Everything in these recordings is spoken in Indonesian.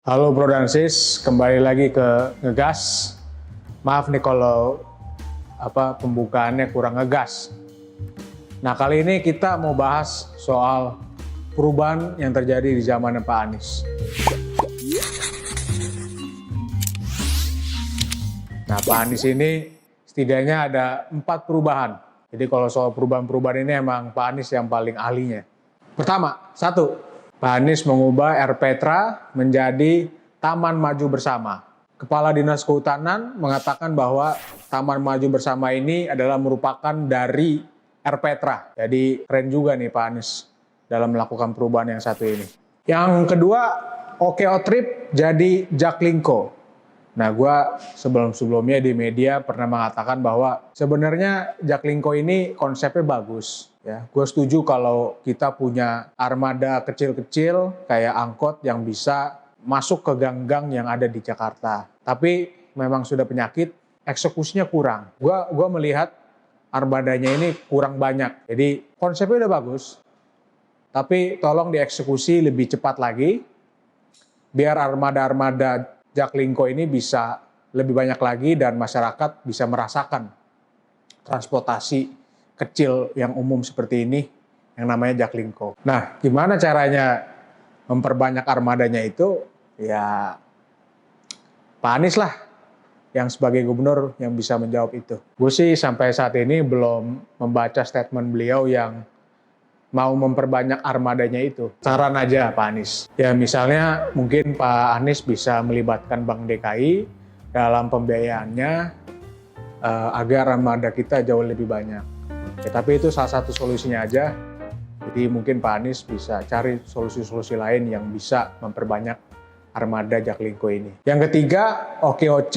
Halo Bro dan Sis, kembali lagi ke Ngegas. Maaf nih kalau pembukaannya kurang ngegas. Nah, kali ini kita mau bahas soal perubahan yang terjadi di zaman Pak Anies. Nah, Pak Anies ini setidaknya ada 4 perubahan. Jadi kalau soal perubahan-perubahan ini emang Pak Anies yang paling ahlinya. Pertama, 1. Pak Anies mengubah RPtra menjadi Taman Maju Bersama. Kepala Dinas Kehutanan mengatakan bahwa Taman Maju Bersama ini adalah merupakan dari RPtra. Jadi keren juga nih Pak Anies dalam melakukan perubahan yang satu ini. Yang kedua, OKO Trip jadi Jaklingko. Nah, gue sebelum-sebelumnya di media pernah mengatakan bahwa sebenarnya Jaklingko ini konsepnya bagus. Ya, gue setuju kalau kita punya armada kecil-kecil kayak angkot yang bisa masuk ke gang-gang yang ada di Jakarta. Tapi memang sudah penyakit, eksekusinya kurang. Gue melihat armadanya ini kurang banyak. Jadi konsepnya udah bagus, tapi tolong dieksekusi lebih cepat lagi, biar armada-armada Jaklingko ini bisa lebih banyak lagi dan masyarakat bisa merasakan transportasi kecil yang umum seperti ini yang namanya Jaklingko. Nah, gimana caranya memperbanyak armadanya itu? Ya, Pak Anies lah yang sebagai gubernur yang bisa menjawab itu. Gue sih sampai saat ini belum membaca statement beliau yang mau memperbanyak armadanya itu. Saran aja Pak Anies. Ya misalnya mungkin Pak Anies bisa melibatkan Bank DKI dalam pembiayaannya agar armada kita jauh lebih banyak. Ya, tapi itu salah satu solusinya aja. Jadi mungkin Pak Anies bisa cari solusi-solusi lain yang bisa memperbanyak armada Jaklingko ini. Yang ketiga, OKOC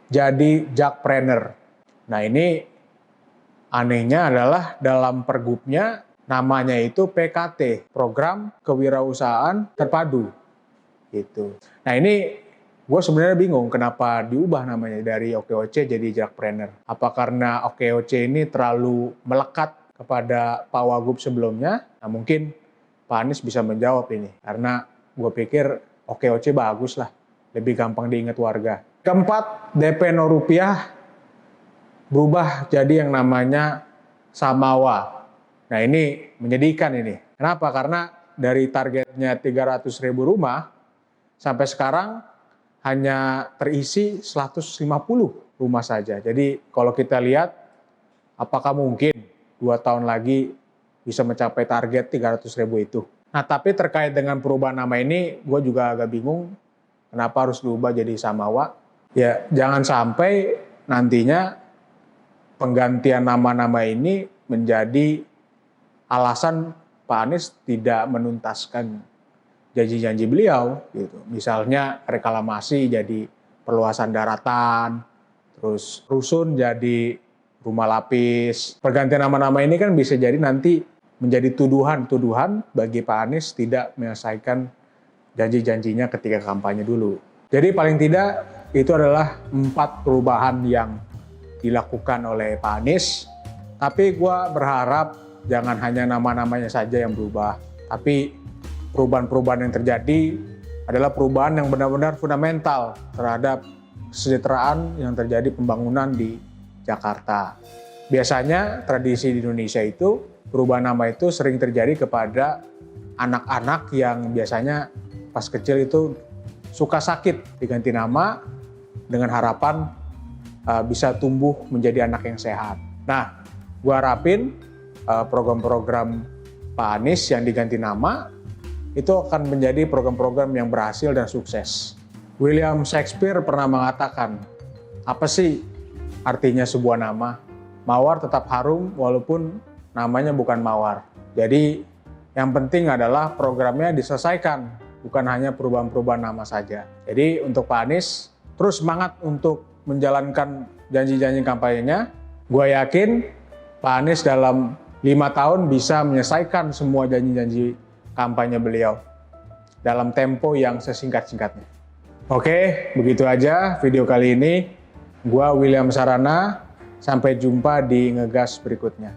jadi Jakpreneur. Nah ini anehnya adalah dalam pergubnya namanya itu PKT, Program Kewirausahaan Terpadu. Gitu. Nah ini gue sebenarnya bingung kenapa diubah namanya dari OKOC jadi Jakpreneur. Apa karena OKOC ini terlalu melekat kepada Pak Wagub sebelumnya? Nah mungkin Pak Anies bisa menjawab ini. Karena gue pikir OKOC bagus lah, lebih gampang diingat warga. Keempat, DP 0 rupiah berubah jadi yang namanya Samawa. Nah ini menyedihkan ini. Kenapa? Karena dari targetnya 300.000 rumah, sampai sekarang hanya terisi 150 rumah saja. Jadi kalau kita lihat, apakah mungkin 2 tahun lagi bisa mencapai target 300.000 itu. Nah tapi terkait dengan perubahan nama ini, gue juga agak bingung kenapa harus diubah jadi Samawa. Ya jangan sampai nantinya penggantian nama-nama ini menjadi alasan Pak Anies tidak menuntaskan janji-janji beliau gitu. Misalnya reklamasi jadi perluasan daratan, terus rusun jadi rumah lapis. Pergantian nama-nama ini kan bisa jadi nanti menjadi tuduhan-tuduhan bagi Pak Anies tidak menyelesaikan janji-janjinya ketika kampanye dulu. Jadi paling tidak itu adalah 4 perubahan yang dilakukan oleh Pak Anies. Tapi gue berharap jangan hanya nama-namanya saja yang berubah, tapi perubahan-perubahan yang terjadi adalah perubahan yang benar-benar fundamental terhadap kesejahteraan yang terjadi pembangunan di Jakarta. Biasanya tradisi di Indonesia itu perubahan nama itu sering terjadi kepada anak-anak yang biasanya pas kecil itu suka sakit, diganti nama dengan harapan bisa tumbuh menjadi anak yang sehat. Nah, gua harapin program-program Pak Anies yang diganti nama itu akan menjadi program-program yang berhasil dan sukses. William Shakespeare pernah mengatakan, apa sih artinya sebuah nama? Mawar tetap harum walaupun namanya bukan mawar. Jadi yang penting adalah programnya diselesaikan, bukan hanya perubahan-perubahan nama saja. Jadi untuk Pak Anies, terus semangat untuk menjalankan janji-janji kampanyenya. Gue yakin Pak Anies dalam 5 tahun bisa menyelesaikan semua janji-janji kampanye beliau dalam tempo yang sesingkat-singkatnya. Oke, begitu aja video kali ini. Gua William Sarana, sampai jumpa di Ngegas berikutnya.